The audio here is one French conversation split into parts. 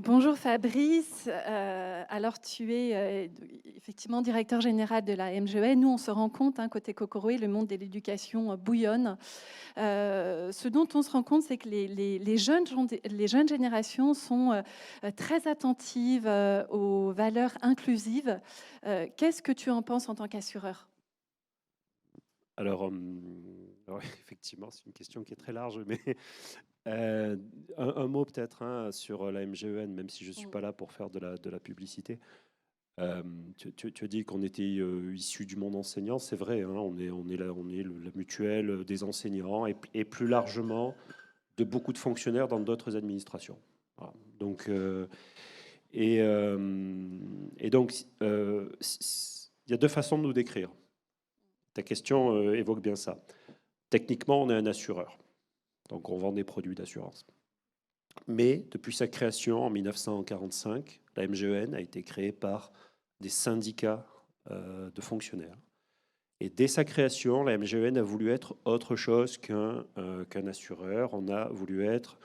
Bonjour Fabrice. Alors tu es effectivement directeur général de la MGEN. Nous, on se rend compte, hein, côté Cocoroé, le monde de l'éducation bouillonne. Ce dont on se rend compte, c'est que les jeunes générations sont très attentives aux valeurs inclusives. Qu'est-ce que tu en penses en tant qu'assureur? Alors, effectivement, c'est une question qui est très large, mais euh, un mot peut-être, hein, sur la MGEN, même si je ne suis Mm. pas là pour faire de la publicité. Euh, tu as dit qu'on était issu du monde enseignant, c'est vrai, hein, on est la mutuelle des enseignants et plus largement de beaucoup de fonctionnaires dans d'autres administrations. Voilà. Donc, et, euh, et donc, il y a deux façons de nous décrire. Ta question évoque bien ça. Techniquement, on est un assureur. Donc, on vend des produits d'assurance. Mais depuis sa création en 1945, la MGEN a été créée par des syndicats de fonctionnaires. Et dès sa création, la MGEN a voulu être autre chose qu'un assureur. On a voulu être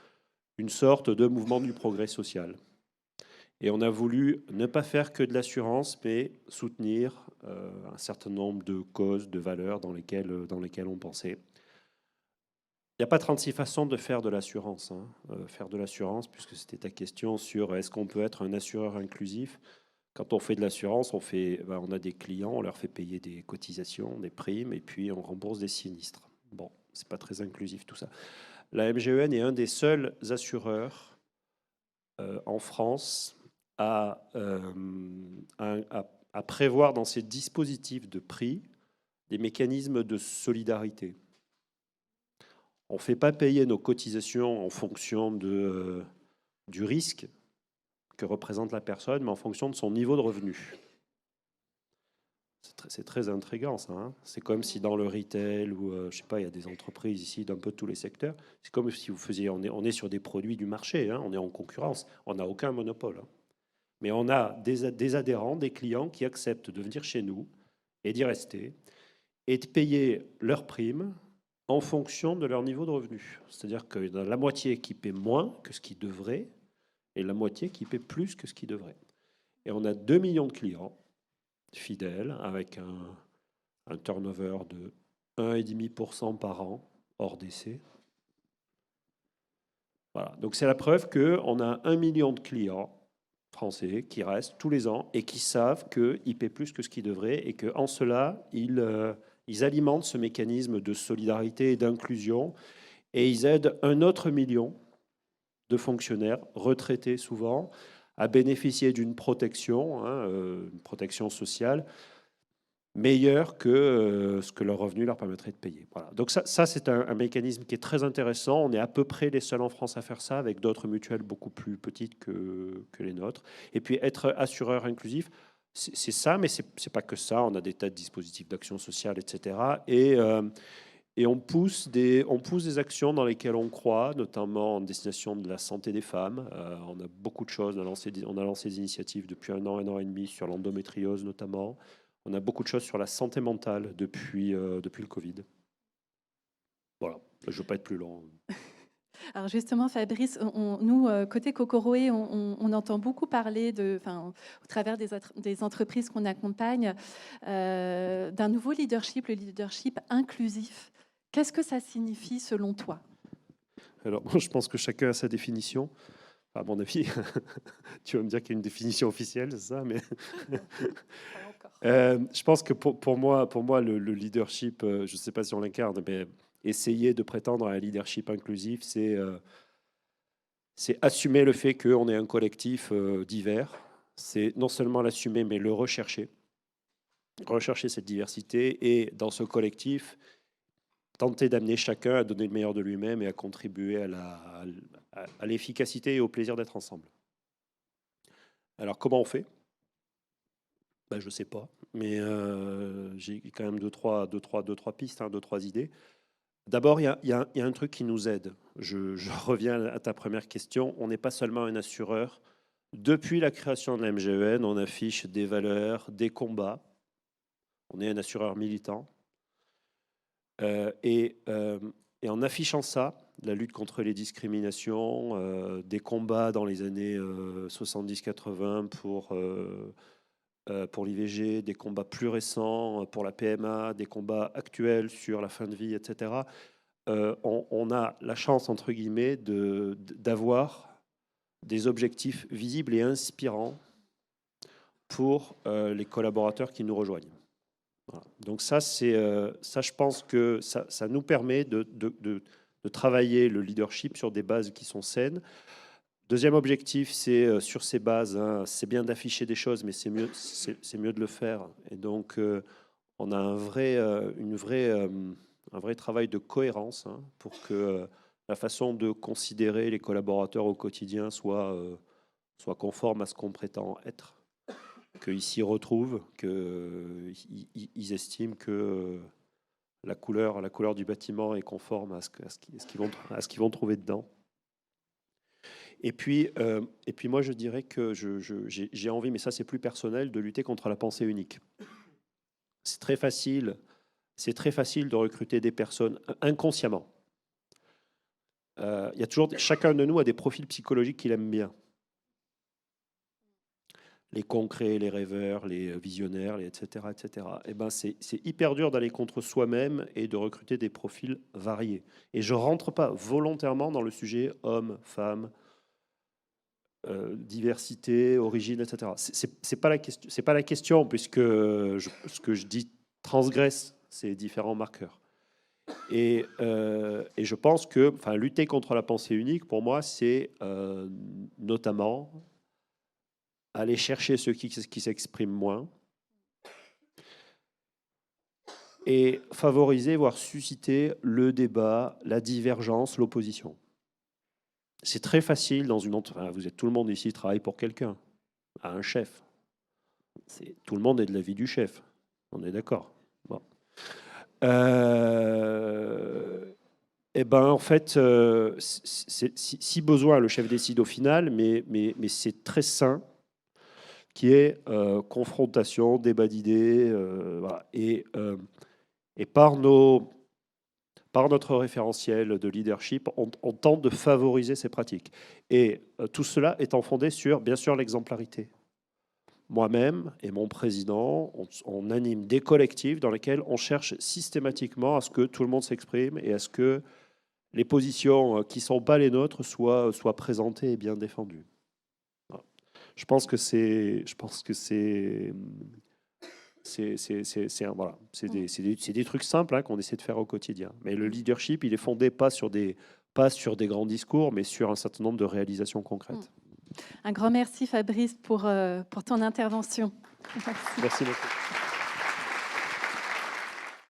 une sorte de mouvement du progrès social. Et on a voulu ne pas faire que de l'assurance, mais soutenir un certain nombre de causes, de valeurs dans lesquelles on pensait. Il n'y a pas 36 façons de faire de l'assurance, hein. Faire de l'assurance, puisque c'était ta question sur est-ce qu'on peut être un assureur inclusif. Quand on fait de l'assurance, on a des clients, on leur fait payer des cotisations, des primes, et puis on rembourse des sinistres. Bon, c'est pas très inclusif tout ça. La MGEN est un des seuls assureurs en France à prévoir dans ses dispositifs de prix des mécanismes de solidarité. On ne fait pas payer nos cotisations en fonction du risque que représente la personne, mais en fonction de son niveau de revenu. C'est très intriguant, ça, hein. C'est comme si dans le retail ou, je sais pas, il y a des entreprises ici d'un peu tous les secteurs. C'est comme si vous faisiez, on est sur des produits du marché, hein, on est en concurrence, on n'a aucun monopole, hein. Mais on a des adhérents, des clients qui acceptent de venir chez nous et d'y rester et de payer leurs primes en fonction de leur niveau de revenu. C'est-à-dire qu'il y en a la moitié qui paie moins que ce qu'ils devraient et la moitié qui paie plus que ce qu'ils devraient. Et on a 2 millions de clients fidèles avec un turnover de 1,5% par an hors décès. Voilà. Donc c'est la preuve qu'on a 1 million de clients français qui restent tous les ans et qui savent qu'ils paient plus que ce qu'ils devraient et qu'en cela, ils alimentent ce mécanisme de solidarité et d'inclusion et ils aident un autre million de fonctionnaires, retraités souvent, à bénéficier d'une protection, hein, une protection sociale, meilleure que ce que leur revenu leur permettrait de payer. Voilà. Donc ça c'est un mécanisme qui est très intéressant. On est à peu près les seuls en France à faire ça, avec d'autres mutuelles beaucoup plus petites que les nôtres. Et puis être assureur inclusif, c'est ça, mais c'est pas que ça. On a des tas de dispositifs d'action sociale, etc. Et on pousse des actions dans lesquelles on croit, notamment en destination de la santé des femmes. On a beaucoup de choses. On a lancé des initiatives depuis un an et demi sur l'endométriose notamment. On a beaucoup de choses sur la santé mentale depuis le Covid. Voilà, je ne veux pas être plus long. Alors justement, Fabrice, nous, côté Cocoroé, on entend beaucoup parler, au travers des entreprises qu'on accompagne, d'un nouveau leadership, le leadership inclusif. Qu'est-ce que ça signifie selon toi? Alors, moi, je pense que chacun a sa définition. À mon avis, tu vas me dire qu'il y a une définition officielle, c'est ça, mais Pas encore. je pense que pour moi le leadership, je ne sais pas si on l'incarne, mais essayer de prétendre à un leadership inclusif, c'est assumer le fait qu'on est un collectif divers. C'est non seulement l'assumer, mais le rechercher. Rechercher cette diversité et dans ce collectif, tenter d'amener chacun à donner le meilleur de lui-même et à contribuer à l'efficacité et au plaisir d'être ensemble. Alors comment on fait? Ben, je ne sais pas, mais j'ai quand même deux, trois pistes, hein, deux, trois idées. D'abord, il y a un truc qui nous aide. Je reviens à ta première question. On n'est pas seulement un assureur. Depuis la création de la MGEN, on affiche des valeurs, des combats. On est un assureur militant. Et en affichant ça, la lutte contre les discriminations, des combats dans les années 70-80 pour l'IVG, des combats plus récents pour la PMA, des combats actuels sur la fin de vie, etc. On a la chance, entre guillemets, d'avoir des objectifs visibles et inspirants pour les collaborateurs qui nous rejoignent. Voilà. Donc ça, je pense que ça nous permet de travailler le leadership sur des bases qui sont saines. Deuxième objectif, c'est sur ces bases, hein, c'est bien d'afficher des choses, mais c'est mieux de le faire. Et donc, on a un vrai travail de cohérence, hein, pour que la façon de considérer les collaborateurs au quotidien soit conforme à ce qu'on prétend être, qu'ils s'y retrouvent, qu'ils estiment que la couleur du bâtiment est conforme à ce qu'ils vont trouver dedans. Et puis moi, je dirais que j'ai envie, mais ça c'est plus personnel, de lutter contre la pensée unique. C'est très facile de recruter des personnes inconsciemment. Il y a toujours, chacun de nous a des profils psychologiques qu'il aime bien. Les concrets, les rêveurs, les visionnaires, etc., etc. Et ben c'est hyper dur d'aller contre soi-même et de recruter des profils variés. Et je rentre pas volontairement dans le sujet homme, femme, diversité, origine, etc. C'est pas la question, puisque ce que je dis transgresse ces différents marqueurs. Et je pense que, enfin, lutter contre la pensée unique, pour moi, c'est notamment aller chercher ceux qui s'expriment moins et favoriser, voire susciter le débat, la divergence, l'opposition. C'est très facile dans une entreprise. Tout le monde ici travaille pour quelqu'un, à un chef. Tout le monde est de l'avis du chef. On est d'accord. Bon. Et ben en fait, si besoin, le chef décide au final, mais c'est très sain qui est confrontation, débat d'idées, voilà. Et par notre référentiel de leadership, on tente de favoriser ces pratiques. Et tout cela étant fondé sur, bien sûr, l'exemplarité. Moi-même et mon président, on anime des collectifs dans lesquels on cherche systématiquement à ce que tout le monde s'exprime et à ce que les positions qui ne sont pas les nôtres soient présentées et bien défendues. Voilà. Je pense que c'est des trucs simples, hein, qu'on essaie de faire au quotidien. Mais le leadership, il est fondé pas sur des grands discours, mais sur un certain nombre de réalisations concrètes. Un grand merci Fabrice pour ton intervention. Merci beaucoup.